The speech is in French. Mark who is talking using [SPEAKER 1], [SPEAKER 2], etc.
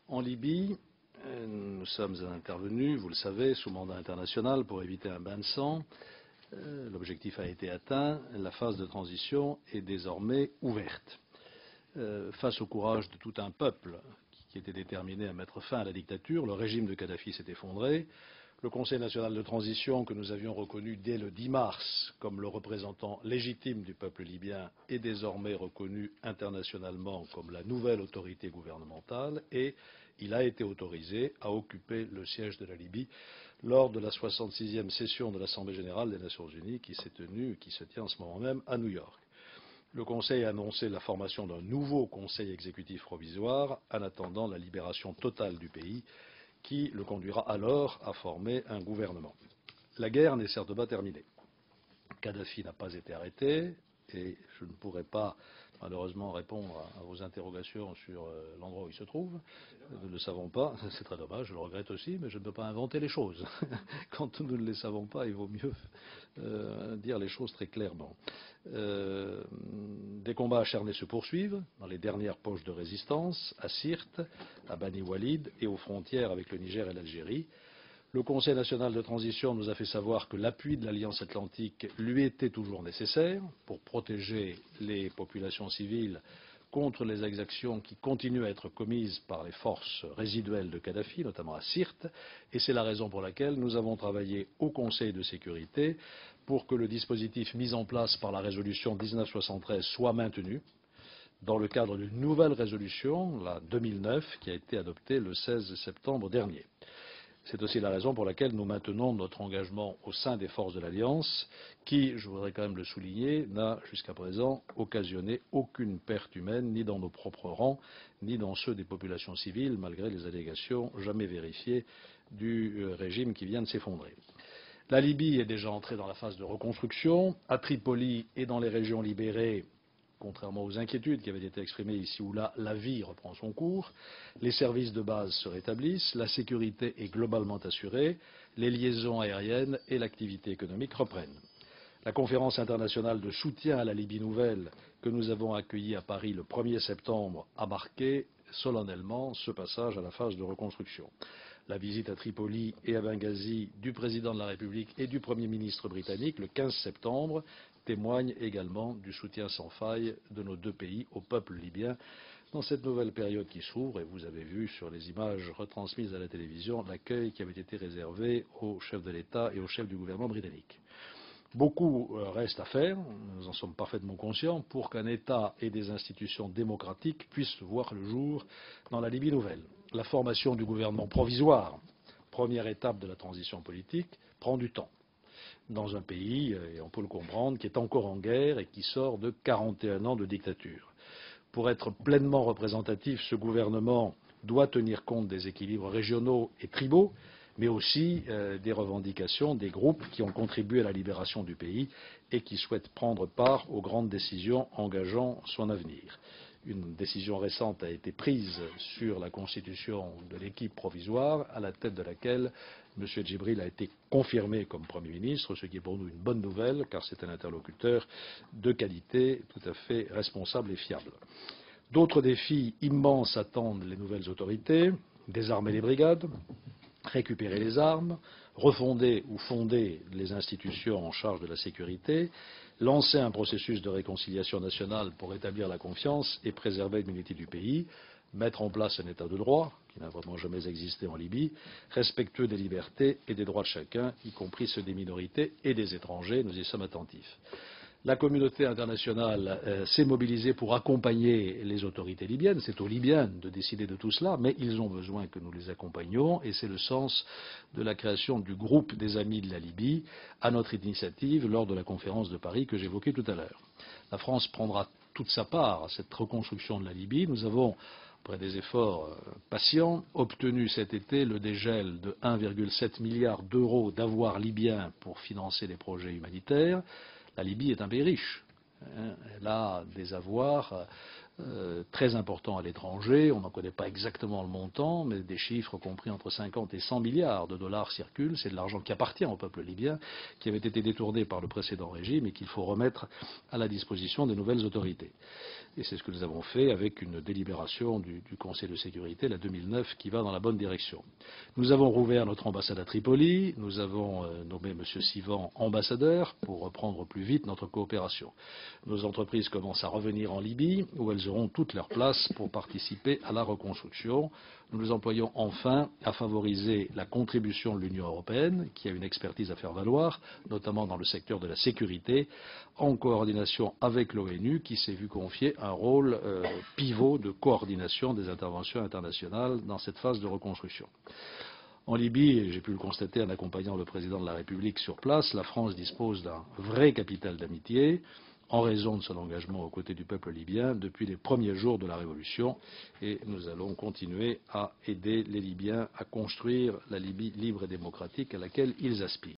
[SPEAKER 1] En Libye, nous sommes intervenus, vous le savez, sous mandat international pour éviter un bain de sang. L'objectif a été atteint. La phase de transition est désormais ouverte. Face au courage de tout un peuple qui était déterminé à mettre fin à la dictature, le régime de Kadhafi s'est effondré. Le Conseil national de transition, que nous avions reconnu dès le 10 mars comme le représentant légitime du peuple libyen, est désormais reconnu internationalement comme la nouvelle autorité gouvernementale et il a été autorisé à occuper le siège de la Libye lors de la 66e session de l'Assemblée générale des Nations unies qui se tient en ce moment même à New York. Le Conseil a annoncé la formation d'un nouveau Conseil exécutif provisoire en attendant la libération totale du pays qui le conduira alors à former un gouvernement. La guerre n'est certes pas terminée. Kadhafi n'a pas été arrêté et je ne pourrai pas malheureusement répondre à vos interrogations sur l'endroit où il se trouve. Nous ne le savons pas, c'est très dommage, je le regrette aussi, mais je ne peux pas inventer les choses. Quand nous ne les savons pas, il vaut mieux dire les choses très clairement. Des combats acharnés se poursuivent dans les dernières poches de résistance, à Sirte, à Bani Walid et aux frontières avec le Niger et l'Algérie. Le Conseil national de transition nous a fait savoir que l'appui de l'Alliance atlantique lui était toujours nécessaire pour protéger les populations civiles contre les exactions qui continuent à être commises par les forces résiduelles de Kadhafi, notamment à Sirte, et c'est la raison pour laquelle nous avons travaillé au Conseil de sécurité pour que le dispositif mis en place par la résolution 1973 soit maintenu dans le cadre d'une nouvelle résolution, la 2009, qui a été adoptée le 16 septembre dernier. C'est aussi la raison pour laquelle nous maintenons notre engagement au sein des forces de l'Alliance, qui, je voudrais quand même le souligner, n'a jusqu'à présent occasionné aucune perte humaine, ni dans nos propres rangs, ni dans ceux des populations civiles, malgré les allégations jamais vérifiées du régime qui vient de s'effondrer. La Libye est déjà entrée dans la phase de reconstruction. À Tripoli et dans les régions libérées, contrairement aux inquiétudes qui avaient été exprimées ici ou là, la vie reprend son cours, les services de base se rétablissent, la sécurité est globalement assurée, les liaisons aériennes et l'activité économique reprennent. La conférence internationale de soutien à la Libye nouvelle que nous avons accueillie à Paris le 1er septembre a marqué solennellement ce passage à la phase de reconstruction. La visite à Tripoli et à Benghazi du président de la République et du Premier ministre britannique le 15 septembre témoigne également du soutien sans faille de nos deux pays au peuple libyen dans cette nouvelle période qui s'ouvre. Et vous avez vu sur les images retransmises à la télévision l'accueil qui avait été réservé au chef de l'État et au chef du gouvernement britannique. Beaucoup reste à faire, nous en sommes parfaitement conscients, pour qu'un État et des institutions démocratiques puissent voir le jour dans la Libye nouvelle. La formation du gouvernement provisoire, première étape de la transition politique, prend du temps dans un pays, et on peut le comprendre, qui est encore en guerre et qui sort de 41 ans de dictature. Pour être pleinement représentatif, ce gouvernement doit tenir compte des équilibres régionaux et tribaux, mais aussi des revendications des groupes qui ont contribué à la libération du pays et qui souhaitent prendre part aux grandes décisions engageant son avenir. Une décision récente a été prise sur la constitution de l'équipe provisoire, à la tête de laquelle M. Djibril a été confirmé comme Premier ministre, ce qui est pour nous une bonne nouvelle, car c'est un interlocuteur de qualité, tout à fait responsable et fiable. D'autres défis immenses attendent les nouvelles autorités: désarmer les brigades, récupérer les armes, refonder ou fonder les institutions en charge de la sécurité, lancer un processus de réconciliation nationale pour rétablir la confiance et préserver l'unité du pays, mettre en place un État de droit, qui n'a vraiment jamais existé en Libye, respectueux des libertés et des droits de chacun, y compris ceux des minorités et des étrangers. Nous y sommes attentifs. La communauté internationale s'est mobilisée pour accompagner les autorités libyennes. C'est aux Libyens de décider de tout cela, mais ils ont besoin que nous les accompagnions et c'est le sens de la création du groupe des amis de la Libye à notre initiative lors de la conférence de Paris que j'évoquais tout à l'heure. La France prendra toute sa part à cette reconstruction de la Libye. Nous avons, après des efforts patients, obtenu cet été le dégel de 1,7 milliard d'euros d'avoirs libyens pour financer des projets humanitaires. La Libye est un pays riche. Elle a des avoirs très importants à l'étranger. On n'en connaît pas exactement le montant, mais des chiffres compris entre 50 et 100 milliards de dollars circulent. C'est de l'argent qui appartient au peuple libyen, qui avait été détourné par le précédent régime et qu'il faut remettre à la disposition des nouvelles autorités. et c'est ce que nous avons fait avec une délibération du Conseil de sécurité, la 2009, qui va dans la bonne direction. Nous avons rouvert notre ambassade à Tripoli, nous avons nommé M. Sivan ambassadeur pour reprendre plus vite notre coopération. Nos entreprises commencent à revenir en Libye, où elles auront toute leur place pour participer à la reconstruction. Nous nous employons enfin à favoriser la contribution de l'Union européenne, qui a une expertise à faire valoir, notamment dans le secteur de la sécurité, en coordination avec l'ONU, qui s'est vu confier un rôle pivot de coordination des interventions internationales dans cette phase de reconstruction. En Libye, j'ai pu le constater en accompagnant le président de la République sur place, la France dispose d'un vrai capital d'amitié en raison de son engagement aux côtés du peuple libyen depuis les premiers jours de la révolution, et nous allons continuer à aider les Libyens à construire la Libye libre et démocratique à laquelle ils aspirent.